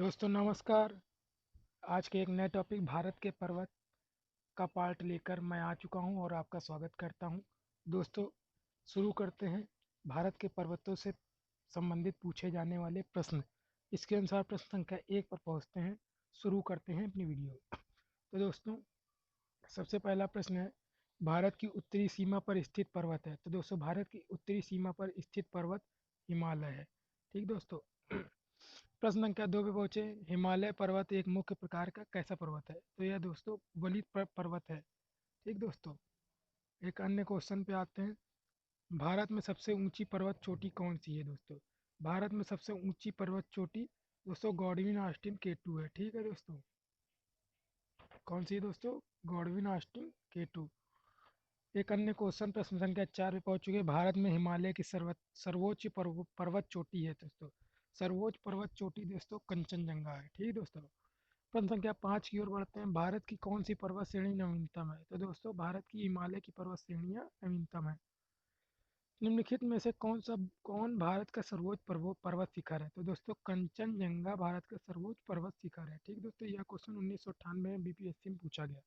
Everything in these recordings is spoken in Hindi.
दोस्तों नमस्कार। आज के एक नए टॉपिक भारत के पर्वत का पार्ट लेकर मैं आ चुका हूं और आपका स्वागत करता हूं। दोस्तों शुरू करते हैं भारत के पर्वतों से संबंधित पूछे जाने वाले प्रश्न। इसके अनुसार प्रश्न संख्या 1 पर पहुंचते हैं। शुरू करते हैं अपनी वीडियो। तो दोस्तों सबसे पहला प्रश्न है, भारत की उत्तरी सीमा पर स्थित पर्वत है। तो दोस्तों भारत की उत्तरी सीमा पर स्थित पर्वत हिमालय है। ठीक दोस्तों। प्रश्न संख्या 2 पे पहुंचे। हिमालय पर्वत एक मुख्य प्रकार का कैसा पर्वत है? तो यह दोस्तों वलित पर्वत है। ठीक दोस्तों। एक अन्य क्वेश्चन पे आते हैं। भारत में सबसे ऊंची पर्वत चोटी कौन सी है दोस्तों? भारत में सबसे ऊंची पर्वत चोटी दोस्तों गॉडविन ऑस्टिन केटू है। ठीक है दोस्तों। कौन सी है दोस्तों? Godwin Austen K two. एक अन्य क्वेश्चन प्रश्न संख्या 4 पे पहुंच चुके हैं। भारत में हिमालय की सर्वोच्च पर्वत चोटी है दोस्तों। सर्वोच्च पर्वत चोटी दोस्तों कंचनजंगा है। ठीक है दोस्तों। प्रश्न संख्या 5 की ओर बढ़ते हैं। भारत की कौन सी पर्वत श्रेणी नवीनतम है? तो दोस्तों भारत की हिमालय की पर्वत श्रेणियां नवीनतम है। निम्नलिखित में से कौन भारत का सर्वोच्च पर्वत शिखर है? तो दोस्तों कंचनजंगा भारत का सर्वोच्च पर्वत शिखर है। ठीक दोस्तों। यह क्वेश्चन 1998 में बीपीएससी में पूछा गया।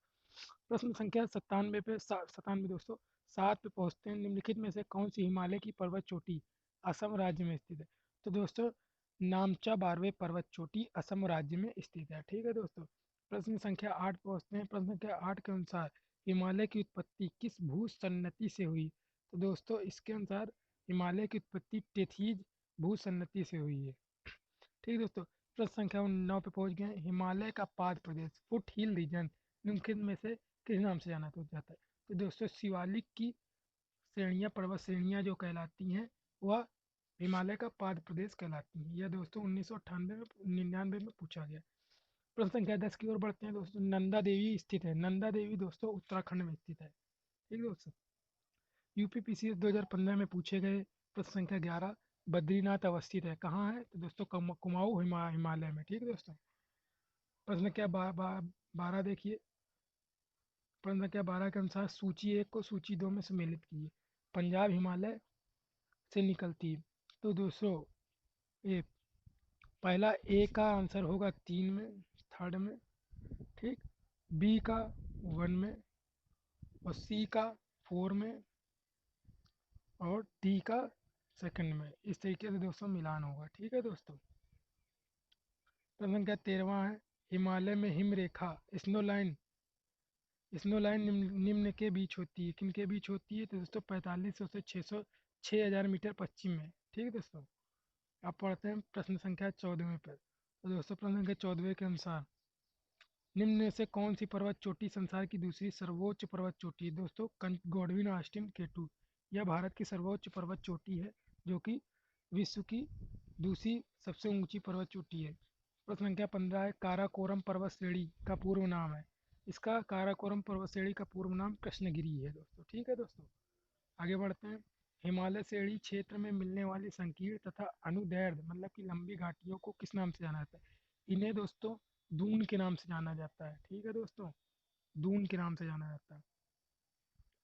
प्रश्न संख्या 97 दोस्तों 7 पे पहुंचते हैं। निम्नलिखित में से कौन सी हिमालय की पर्वत चोटी असम राज्य में स्थित है? तो दोस्तों नामचा बारहवें पर्वत चोटी असम राज्य में स्थित है। ठीक है दोस्तों। प्रश्न संख्या 8 पहुंचते हैं। प्रश्न संख्या 8 के अनुसार हिमालय की उत्पत्ति किस भू सन्नति से हुई? तो दोस्तों इसके अनुसार हिमालय की उत्पत्ति टेथीज भू सन्नति से हुई है। ठीक है दोस्तों। प्रश्न संख्या 9 पे पहुंच गए हैं। हिमालय का पाद प्रदेश फुट हिल रीजन निम्नलिखित में से किस नाम से जाना जाता है? तो दोस्तों शिवालिक की श्रेणियां पर्वत श्रेणियां जो कहलाती हैं वह हिमालय का पाद प्रदेश कहलाती हैं। यह दोस्तों 1998 में 99 में पूछा गया। प्रश्न संख्या 10 की ओर बढ़ते हैं दोस्तों। नंदा देवी स्थित है। नंदा देवी दोस्तों उत्तराखंड में स्थित है। ठीक है दोस्तों। यूपीपीसीएस 2015 में पूछे गए प्रश्न संख्या 11। बद्रीनाथ अवस्थित है कहाँ है? तो दोस्तों कुमाऊं हिमालय में। ठीक है दोस्तों। प्रश्न संख्या 12 देखिए। प्रश्न संख्या 12 के अनुसार सूची 1 को सूची 2 में सम्मिलित कीजिए। पंजाब हिमालय से निकलती है। तो दोस्तों ए पहला ए का आंसर होगा 3 में, थर्ड में। ठीक। बी का 1 में और सी का 4 में और डी का सेकंड में। इस तरीके से दोस्तों मिलान होगा। ठीक है दोस्तों। प्रश्न संख्या 13 है। हिमालय में हिम रेखा स्नो लाइन निम्न के बीच होती है। किन के बीच होती है? तो दोस्तों 4500 से 600 6000 मीटर पश्चिम में। ठीक है दोस्तों। अब पढ़ते हैं प्रश्न संख्या 14वें पर। तो दोस्तों प्रश्न संख्या 14वें के अनुसार निम्न में से कौन सी पर्वत चोटी संसार की दूसरी सर्वोच्च पर्वत चोटी है? दोस्तों गॉडविन ऑस्टिन केटू। यह भारत की सर्वोच्च पर्वत चोटी है जो कि विश्व की दूसरी सबसे ऊंची पर्वत चोटी है। प्रश्न संख्या 15 है। काराकोरम पर्वत श्रेणी का पूर्व नाम है। इसका काराकोरम पर्वत श्रेणी का पूर्व नाम कृष्णगिरी है दोस्तों। ठीक है दोस्तों। आगे बढ़ते हैं। हिमालय श्रेणी क्षेत्र में मिलने वाली संकीर्ण तथा अनुदैर्ध्य मतलब कि लंबी घाटियों को किस नाम से जाना जाता है? इन्हें दोस्तों दून के नाम से जाना जाता है। ठीक है दोस्तों। दून के नाम से जाना जाता है।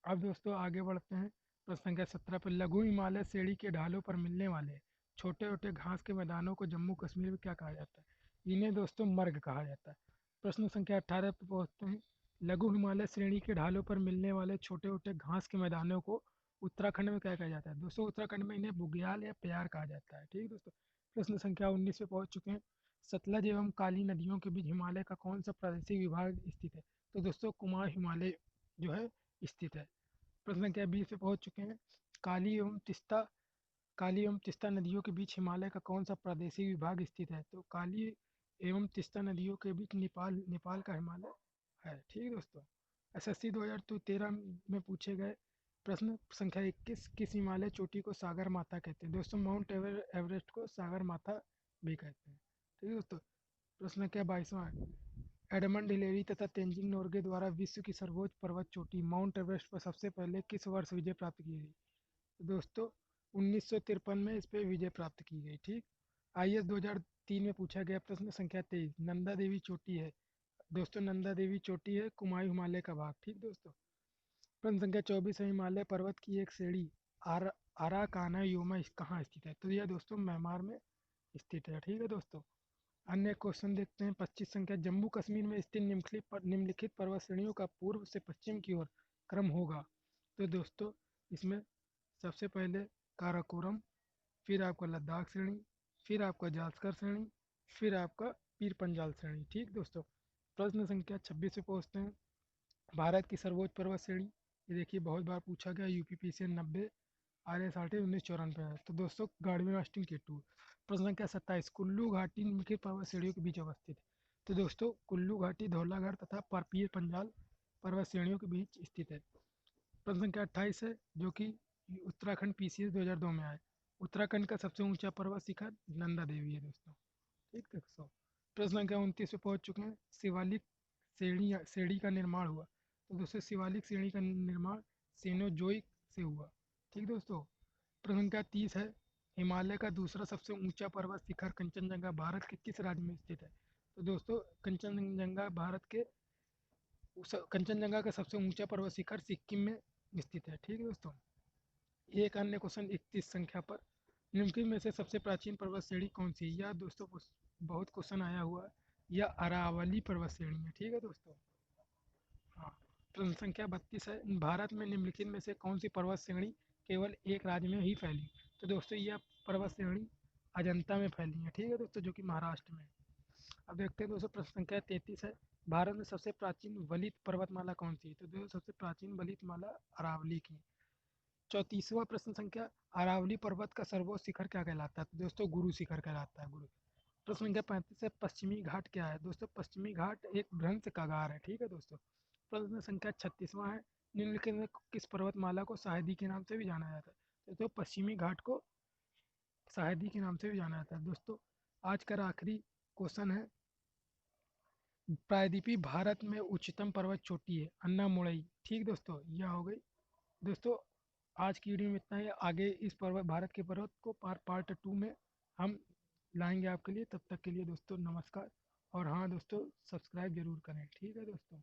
अब दोस्तों आगे बढ़ते हैं। प्रश्न संख्या 17 पर लघु हिमालय श्रेणी के ढालों पर मिलने वाले छोटे छोटे घास के मैदानों को जम्मू कश्मीर में क्या कहा जाता है? इन्हें दोस्तों मर्ग कहा जाता है। प्रश्न संख्या 18 पर पहुंचते हैं। लघु हिमालय श्रेणी के ढालों पर मिलने वाले छोटे छोटे घास के मैदानों को उत्तराखंड में क्या कहा जाता है? दोस्तों उत्तराखंड में इन्हें बुग्याल या प्यार कहा जाता है। ठीक है दोस्तों। प्रश्न संख्या 19 पे पहुंच चुके हैं। सतलज एवं काली नदियों के बीच हिमालय का कौन सा प्रादेशिक विभाग स्थित है? तो दोस्तों कुमार हिमालय जो है स्थित है। प्रश्न संख्या 20 पे पहुंच चुके हैं। काली एवं तीस्ता नदियों के बीच हिमालय का कौन सा प्रादेशिक विभाग स्थित है? तो काली एवं तीस्ता नदियों के बीच नेपाल का हिमालय है। ठीक है दोस्तों। एसएससी 2013 में पूछे गए प्रश्न संख्या 21। किस हिमालय चोटी को सागर माता कहते हैं? दोस्तों माउंट एवरेस्ट को सागर माता भी कहते हैं। ठीक है दोस्तों। प्रश्न संख्या 22वां। एडमंड हिलेरी तथा तेंजिंग नोर्गे द्वारा विश्व की सर्वोच्च पर्वत चोटी माउंट एवरेस्ट पर सबसे पहले किस वर्ष विजय प्राप्त की गई? तो दोस्तों 1953 में इस पर विजय प्राप्त की गई। ठीक। आईएएस 2003 में पूछा गया प्रश्न संख्या 23। नंदा देवी चोटी है। दोस्तों नंदा देवी चोटी है कुमायूं हिमालय का भाग। ठीक दोस्तों। प्रश्न संख्या 24 है। हिमालय पर्वत की एक श्रेणी आराकाना योमा कहाँ स्थित है? तो यह दोस्तों म्यांमार में स्थित है। ठीक है दोस्तों। अन्य क्वेश्चन देखते हैं। 25 संख्या, जम्मू कश्मीर में स्थित निम्नलिखित पर्वत श्रेणियों का पूर्व से पश्चिम की ओर क्रम होगा। तो दोस्तों इसमें सबसे पहले काराकोरम, फिर आपका लद्दाख श्रेणी, फिर आपका जास्कर श्रेणी, फिर आपका पीर पंजाल श्रेणी। ठीक दोस्तों। प्रश्न संख्या 26 पे पहुँचते हैं। भारत की सर्वोच्च पर्वत श्रेणी, ये देखिए बहुत बार पूछा गया, यूपीपीसीएल 90, RS 1994 है। तो दोस्तों गाड़वी राष्ट्रीय केटू। प्रश्न संख्या 27, कुल्लू घाटी निम्नलिखित पर्वत श्रेणियों के बीच अवस्थित है। तो दोस्तों कुल्लू घाटी धौलागढ़ तथा पीर पंजाल पर्वत श्रेणियों के बीच स्थित है। प्रश्न संख्या 28 है, जो कि उत्तराखंड पीसीएस 2002 में आए। उत्तराखंड का सबसे ऊंचा पर्वत शिखर नंदा देवी है दोस्तों। ठीक दोस्तों। प्रश्न संख्या 29 पे पहुंच चुके हैं। शिवालिक श्रेणी का निर्माण हुआ। तो दोस्तों शिवालिक श्रेणी का निर्माण सेनोजोइक से हुआ। ठीक दोस्तों। प्रश्न संख्या 30 है, हिमालय का दूसरा सबसे ऊंचा पर्वत शिखर कंचनजंगा भारत के किस राज्य में स्थित है। तो दोस्तों कंचनजंगा भारत के कंचनजंगा का सबसे ऊंचा पर्वत शिखर सिक्किम में स्थित है। ठीक है दोस्तों। एक अन्य क्वेश्चन 31 संख्या पर, निम्नलिखित में से सबसे प्राचीन पर्वत श्रेणी कौन सी है। यह दोस्तों बहुत क्वेश्चन आया हुआ है। यह अरावली पर्वत श्रेणी है। ठीक है दोस्तों। हाँ। प्रश्न संख्या 32 है, भारत में निम्नलिखित में से कौन सी पर्वत श्रेणी केवल एक राज्य में ही फैली। तो दोस्तों यह पर्वत श्रेणी अजंता में फैली है। ठीक है दोस्तों, जो कि महाराष्ट्र में है। अब देखते हैं दोस्तों प्रश्न संख्या 33 है, भारत में सबसे प्राचीन वलित पर्वतमाला कौन सी है। तो दोस्तों सबसे प्राचीन वलित माला अरावली की। 34वां प्रश्न संख्या, अरावली पर्वत का सर्वोच्च शिखर क्या कहलाता है। तो दोस्तों गुरु शिखर कहलाता है, गुरु। प्रश्न संख्या 35 है, पश्चिमी घाट क्या है। दोस्तों पश्चिमी घाट एक भ्रंश कागार है। ठीक है दोस्तों। प्रश्न संख्या 36वां है, निम्नलिखित में किस पर्वतमाला को साहेदी के नाम से भी जाना जाता है। तो पश्चिमी घाट को साहेदी के नाम से भी जाना जाता है। दोस्तों आज का आखिरी क्वेश्चन है, प्रायद्वीपीय भारत में उच्चतम पर्वत चोटी है अन्नामुड़ई। ठीक दोस्तों, यह हो गई। दोस्तों आज की वीडियो में इतना ही। आगे इस पर्वत भारत के पर्वत को पार्ट 2 में हम लाएंगे आपके लिए। तब तक के लिए दोस्तों नमस्कार। और हाँ दोस्तों सब्सक्राइब जरूर करें। ठीक है दोस्तों।